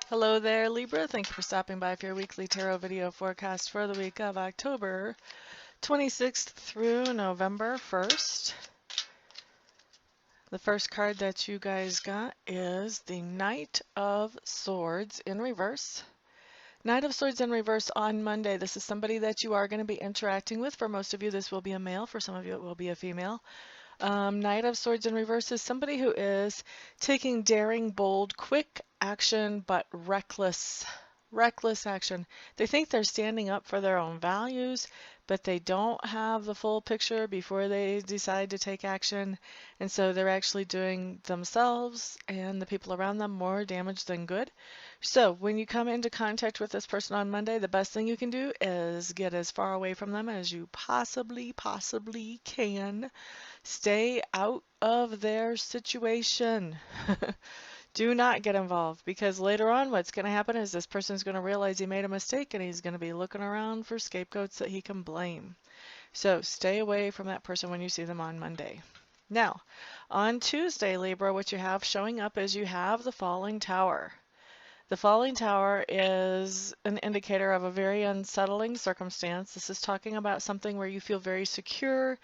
Hello there, Libra. Thank you for stopping by for your weekly tarot video forecast for the week of October 26th through November 1st. The first card that you guys got is the Knight of Swords in reverse. Knight of Swords in reverse on Monday. This is somebody that you are going to be interacting with. For most of you, this will be a male. For some of you, it will be a female. Knight of Swords in reverse is somebody who is taking daring, bold, quick action, but reckless action. They think they're standing up for their own values, but they don't have the full picture before they decide to take action. And so they're actually doing themselves and the people around them more damage than good. So when you come into contact with this person on Monday, the best thing you can do is get as far away from them as you possibly can. Stay out of their situation. Do not get involved, because later on what's going to happen is this person's going to realize he made a mistake and he's going to be looking around for scapegoats that he can blame. So stay away from that person when you see them on Monday. Now, on Tuesday, Libra, what you have showing up is you have the Falling Tower. The Falling Tower is an indicator of a very unsettling circumstance. This is talking about something where you feel very secure,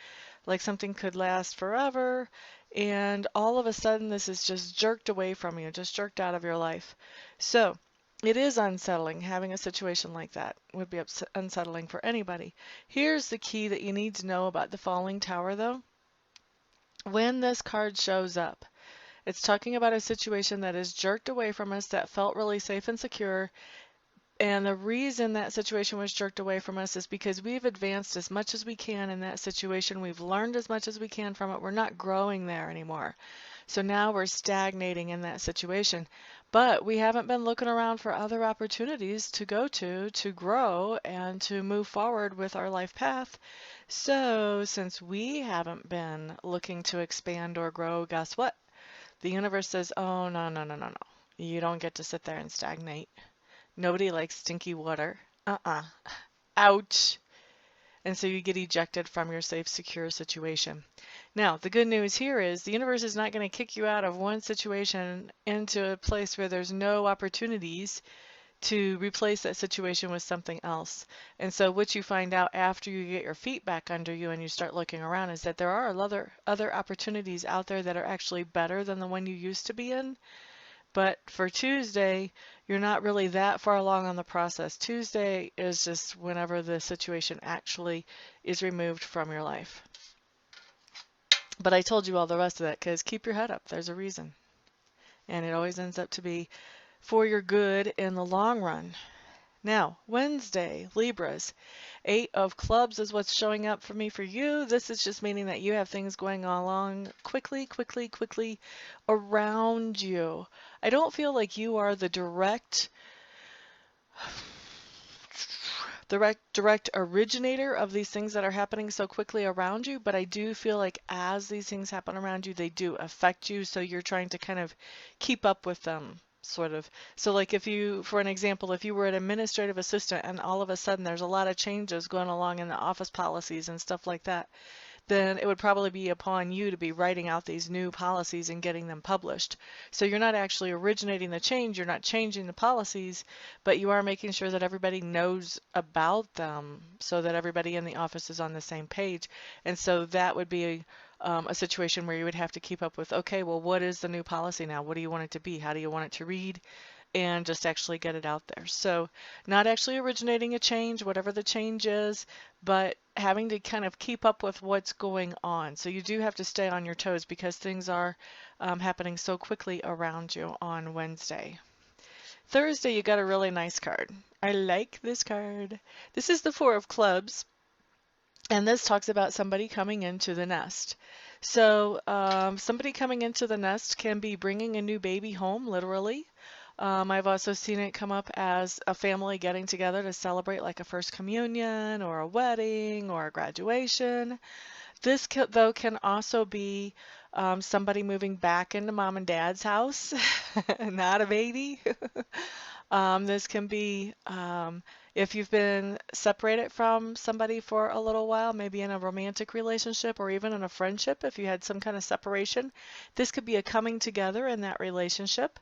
like something could last forever, and all of a sudden this is just jerked away from you, just jerked out of your life. So it is unsettling. Having a situation like that would be unsettling for anybody. Here's the key that you need to know about the Falling Tower, though. When this card shows up, it's talking about a situation that is jerked away from us that felt really safe and secure. And the reason that situation was jerked away from us is because we've advanced as much as we can in that situation. We've learned as much as we can from it. We're not growing there anymore. So now we're stagnating in that situation. But we haven't been looking around for other opportunities to go to grow and to move forward with our life path. So since we haven't been looking to expand or grow, guess what? The universe says, oh, no. You don't get to sit there and stagnate. Nobody likes stinky water. Ouch. And so you get ejected from your safe, secure situation. Now, the good news here is the universe is not going to kick you out of one situation into a place where there's no opportunities to replace that situation with something else. And so what you find out after you get your feet back under you and you start looking around is that there are other opportunities out there that are actually better than the one you used to be in. But for Tuesday, you're not really that far along on the process. Tuesday is just whenever the situation actually is removed from your life. But I told you all the rest of that because keep your head up. There's a reason. And it always ends up to be for your good in the long run. Now, Wednesday, Libras, 8 of clubs is what's showing up for me for you. This is just meaning that you have things going along quickly around you. I don't feel like you are the direct originator of these things that are happening so quickly around you, but I do feel like as these things happen around you, they do affect you, so you're trying to kind of keep up with them. Sort of. So like if you, for an example, if you were an administrative assistant and all of a sudden there's a lot of changes going along in the office policies and stuff like that, then it would probably be upon you to be writing out these new policies and getting them published. So you're not actually originating the change, you're not changing the policies, but you are making sure that everybody knows about them so that everybody in the office is on the same page. And so that would be a situation where you would have to keep up with, okay, well, what is the new policy now? What do you want it to be? How do you want it to read? And just actually get it out there. So not actually originating a change, whatever the change is, but having to kind of keep up with what's going on. So you do have to stay on your toes because things are happening so quickly around you on Wednesday. Thursday, you got a really nice card. I like this card. This is the 4 of clubs. And this talks about somebody coming into the nest. So somebody coming into the nest can be bringing a new baby home, literally. I've also seen it come up as a family getting together to celebrate like a first communion or a wedding or a graduation. This, though, can also be somebody moving back into mom and dad's house, not a baby. This can be if you've been separated from somebody for a little while, maybe in a romantic relationship or even in a friendship, if you had some kind of separation, this could be a coming together in that relationship.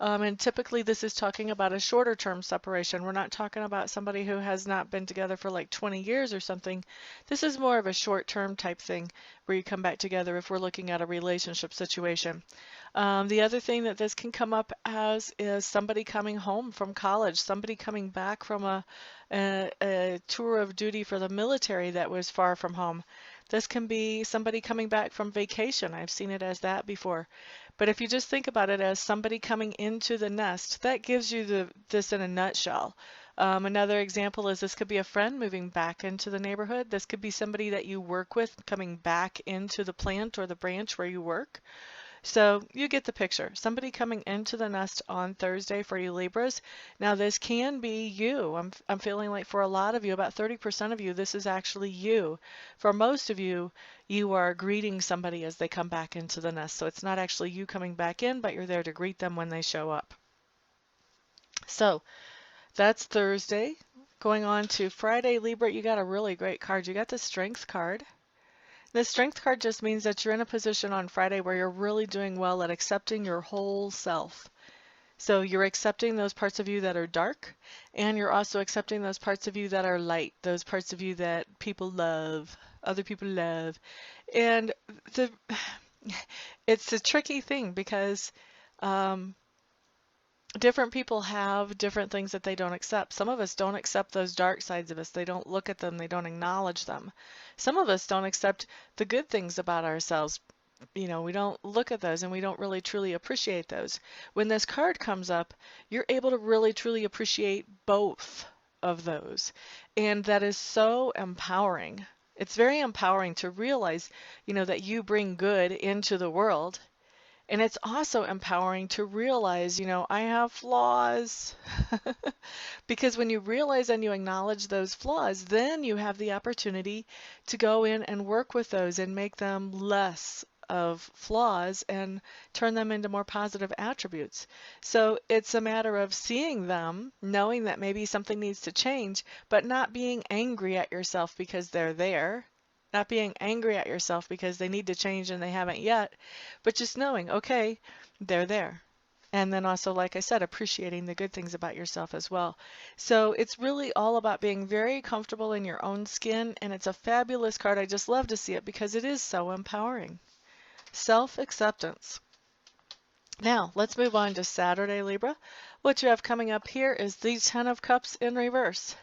And typically this is talking about a shorter term separation. We're not talking about somebody who has not been together for like 20 years or something. This is more of a short term type thing where you come back together if we're looking at a relationship situation. The other thing that this can come up as is somebody coming home from college, somebody coming back from a tour of duty for the military that was far from home. This can be somebody coming back from vacation. I've seen it as that before. But if you just think about it as somebody coming into the nest, that gives you this in a nutshell. Another example is this could be a friend moving back into the neighborhood. This could be somebody that you work with coming back into the plant or the branch where you work. So you get the picture. Somebody coming into the nest on Thursday for you Libras. Now this can be you. I'm feeling like for a lot of you, about 30% of you, this is actually you. For most of you, you are greeting somebody as they come back into the nest. So it's not actually you coming back in, but you're there to greet them when they show up. So that's Thursday. Going on to Friday, Libra, you got a really great card. You got the Strength card. The Strength card just means that you're in a position on Friday where you're really doing well at accepting your whole self. So you're accepting those parts of you that are dark, and you're also accepting those parts of you that are light, those parts of you that people love, other people love. And the it's a tricky thing because different people have different things that they don't accept. Some of us don't accept those dark sides of us. They don't look at them. They don't acknowledge them. Some of us don't accept the good things about ourselves. You know, we don't look at those and we don't really truly appreciate those. When this card comes up, you're able to really truly appreciate both of those. And that is so empowering. It's very empowering to realize, you know, that you bring good into the world. And it's also empowering to realize, you know, I have flaws. Because when you realize and you acknowledge those flaws, then you have the opportunity to go in and work with those and make them less of flaws and turn them into more positive attributes. So it's a matter of seeing them, knowing that maybe something needs to change, but not being angry at yourself because they're there. Not being angry at yourself because they need to change and they haven't yet, but just knowing, okay, they're there. And then also, like I said, appreciating the good things about yourself as well. So it's really all about being very comfortable in your own skin, and it's a fabulous card. I just love to see it because it is so empowering. Self-acceptance. Now, let's move on to Saturday, Libra. What you have coming up here is the Ten of Cups in reverse.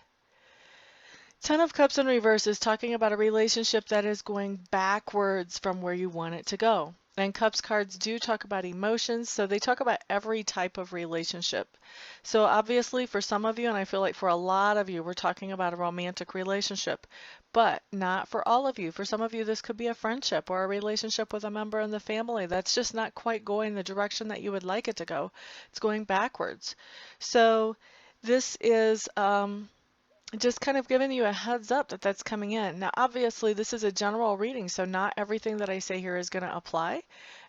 Ten of Cups in reverse is talking about a relationship that is going backwards from where you want it to go. And Cups cards do talk about emotions, so they talk about every type of relationship. So obviously for some of you, and I feel like for a lot of you, we're talking about a romantic relationship, but not for all of you. For some of you, this could be a friendship or a relationship with a member in the family that's just not quite going the direction that you would like it to go. It's going backwards. So this is just kind of giving you a heads up that that's coming in. Now, obviously, this is a general reading, so not everything that I say here is going to apply.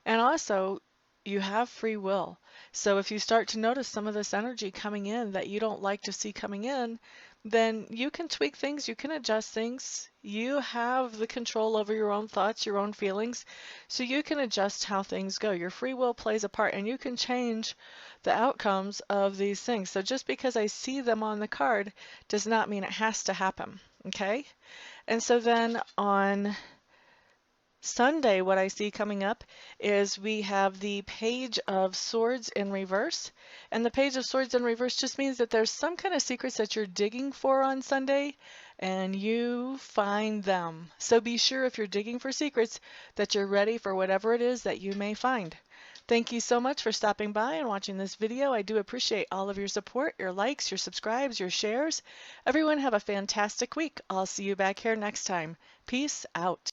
And also, you have free will. So if you start to notice some of this energy coming in that you don't like to see coming in, then you can tweak things, you can adjust things. You have the control over your own thoughts, your own feelings, so you can adjust how things go. Your free will plays a part, and you can change the outcomes of these things. So just because I see them on the card does not mean it has to happen, okay? And so then on Sunday, what I see coming up is we have the Page of Swords in reverse. And the Page of Swords in reverse just means that there's some kind of secrets that you're digging for on Sunday, and you find them. So be sure if you're digging for secrets that you're ready for whatever it is that you may find. Thank you so much for stopping by and watching this video. I do appreciate all of your support, your likes, your subscribes, your shares. Everyone have a fantastic week. I'll see you back here next time. Peace out.